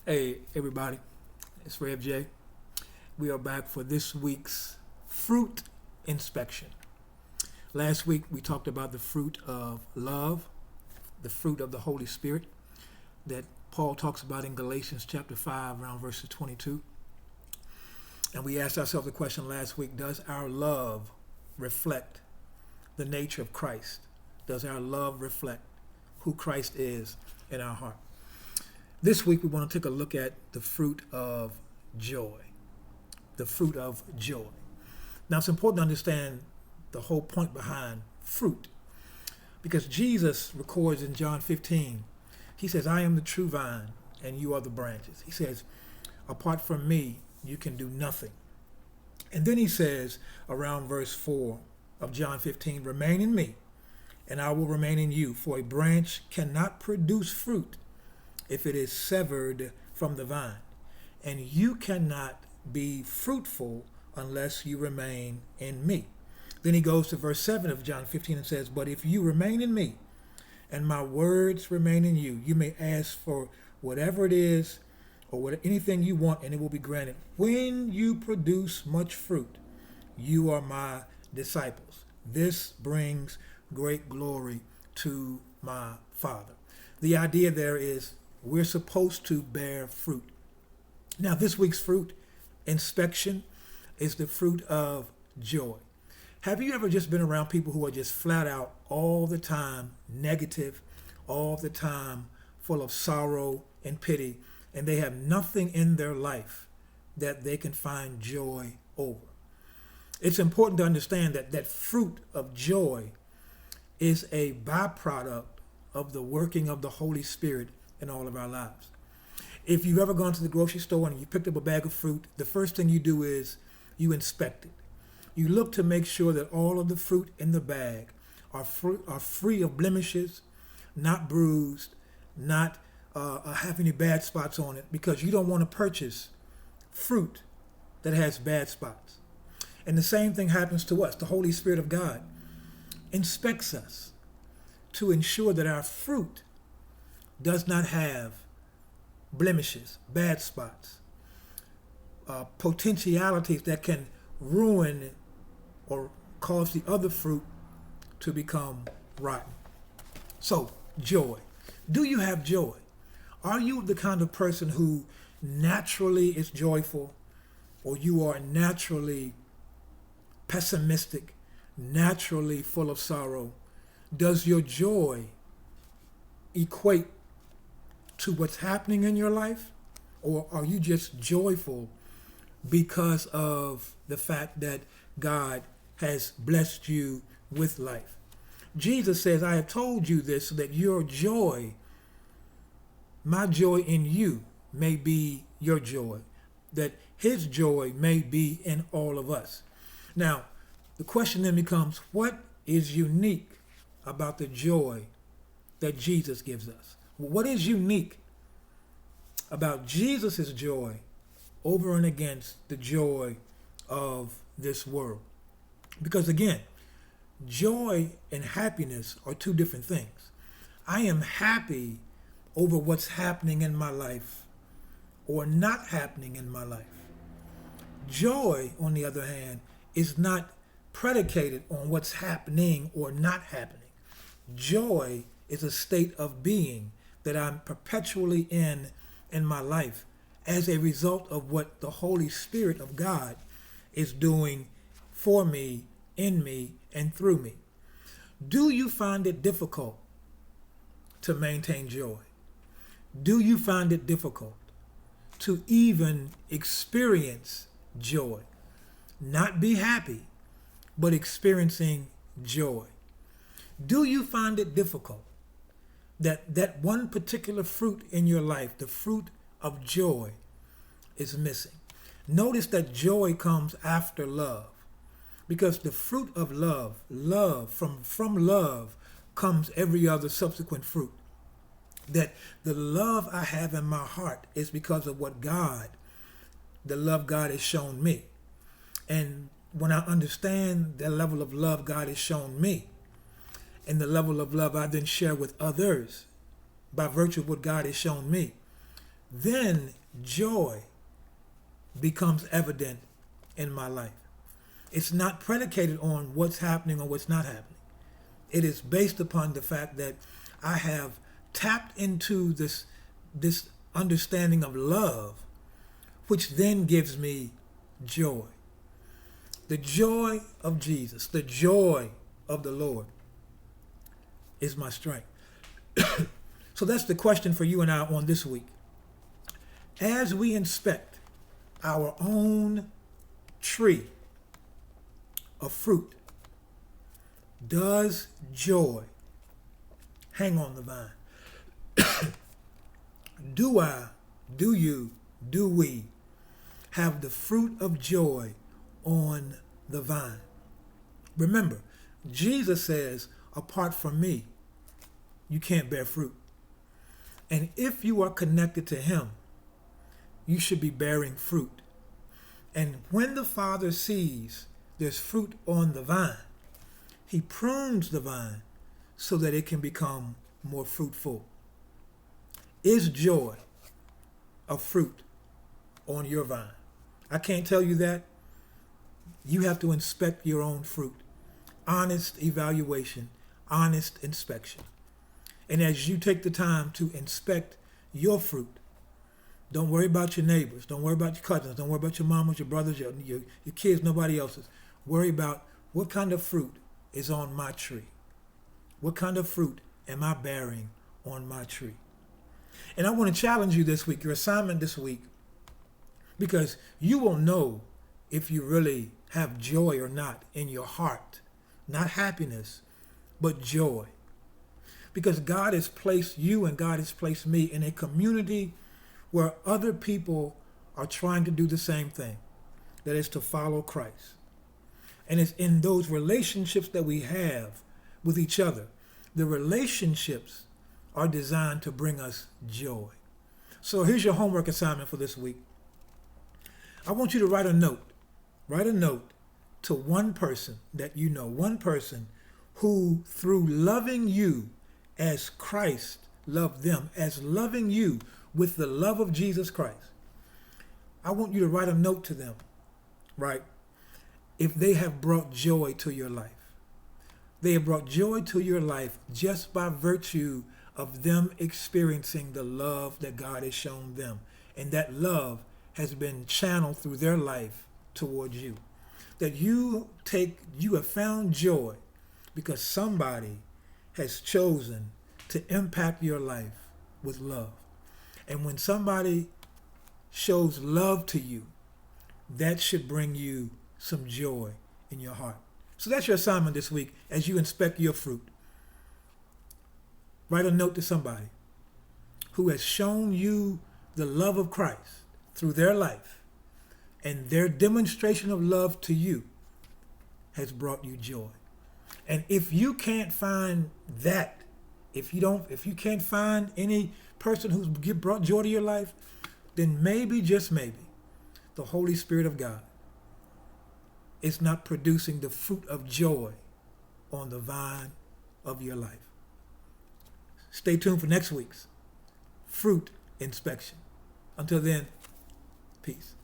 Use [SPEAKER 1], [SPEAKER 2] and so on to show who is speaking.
[SPEAKER 1] Hey, everybody, it's Rev J. We are back for this week's fruit inspection. Last week we talked about the fruit of love, the fruit of the Holy Spirit that Paul talks about in Galatians chapter 5, around verses 22. And we asked ourselves the question last week, does our love reflect the nature of Christ? Does our love reflect who Christ is in our heart? This week we want to take a look at the fruit of joy. The fruit of joy. Now it's important to understand the whole point behind fruit, because Jesus records in John 15, he says, I am the true vine and you are the branches. He says, apart from me, you can do nothing. And then he says around verse 4 of John 15, remain in me and I will remain in you, for a branch cannot produce fruit if it is severed from the vine. And you cannot be fruitful unless you remain in me. Then he goes to verse 7 of John 15 and says, but if you remain in me and my words remain in you, you may ask for whatever it is or anything you want and it will be granted. When you produce much fruit, you are my disciples. This brings great glory to my Father. The idea there is we're supposed to bear fruit. Now, this week's fruit inspection is the fruit of joy. Have you ever just been around people who are just flat out all the time negative, all the time full of sorrow and pity, and they have nothing in their life that they can find joy over? It's important to understand that fruit of joy is a byproduct of the working of the Holy Spirit in all of our lives. If you've ever gone to the grocery store and you picked up a bag of fruit, the first thing you do is you inspect it. You look to make sure that all of the fruit in the bag are free of blemishes, not bruised, not have any bad spots on it, because you don't want to purchase fruit that has bad spots. And the same thing happens to us. The Holy Spirit of God inspects us to ensure that our fruit does not have blemishes, bad spots, potentialities that can ruin or cause the other fruit to become rotten. So, joy. Do you have joy? Are you the kind of person who naturally is joyful, or you are naturally pessimistic, naturally full of sorrow? Does your joy equate to what's happening in your life? Or are you just joyful because of the fact that God has blessed you with life? Jesus says, I have told you this so that your joy, my joy in you, may be your joy, that his joy may be in all of us. Now, the question then becomes, what is unique about the joy that Jesus gives us? What is unique about Jesus' joy over and against the joy of this world? Because again, joy and happiness are two different things. I am happy over what's happening in my life or not happening in my life. Joy, on the other hand, is not predicated on what's happening or not happening. Joy is a state of being that I'm perpetually in my life as a result of what the Holy Spirit of God is doing for me, in me, and through me. Do you find it difficult to maintain joy? Do you find it difficult to even experience joy? Not be happy, but experiencing joy. Do you find it difficult that one particular fruit in your life, the fruit of joy, is missing? Notice that joy comes after love, because the fruit of love, from love comes every other subsequent fruit. That the love I have in my heart is because of what God, the love God has shown me. And when I understand the level of love God has shown me, and the level of love I then share with others by virtue of what God has shown me, then joy becomes evident in my life. It's not predicated on what's happening or what's not happening. It is based upon the fact that I have tapped into this understanding of love, which then gives me joy. The joy of Jesus, the joy of the Lord is my strength. So that's the question for you and I on this week. As we inspect our own tree of fruit, does joy hang on the vine? Do we have the fruit of joy on the vine? Remember, Jesus says, apart from me, you can't bear fruit. And if you are connected to him, you should be bearing fruit. And when the Father sees there's fruit on the vine, he prunes the vine so that it can become more fruitful. Is joy a fruit on your vine? I can't tell you that. You have to inspect your own fruit. Honest evaluation, honest inspection. And as you take the time to inspect your fruit, don't worry about your neighbors. Don't worry about your cousins. Don't worry about your mamas, your brothers, your kids, nobody else's. Worry about what kind of fruit is on my tree. What kind of fruit am I bearing on my tree? And I want to challenge you this week, your assignment this week, because you will know if you really have joy or not in your heart. Not happiness, but joy. Because God has placed you and God has placed me in a community where other people are trying to do the same thing. That is to follow Christ. And it's in those relationships that we have with each other. The relationships are designed to bring us joy. So here's your homework assignment for this week. I want you to write a note. Write a note to one person that you know, one person who, through loving you as Christ loved them, as loving you with the love of Jesus Christ, I want you to write a note to them, right? If they have brought joy to your life. They have brought joy to your life just by virtue of them experiencing the love that God has shown them. And that love has been channeled through their life towards you. That you have found joy because somebody has chosen to impact your life with love. And when somebody shows love to you, that should bring you some joy in your heart. So that's your assignment this week as you inspect your fruit. Write a note to somebody who has shown you the love of Christ through their life, and their demonstration of love to you has brought you joy. And if you can't find that, if you can't find any person who's brought joy to your life, then maybe, just maybe, the Holy Spirit of God is not producing the fruit of joy on the vine of your life. Stay tuned for next week's fruit inspection. Until then, peace.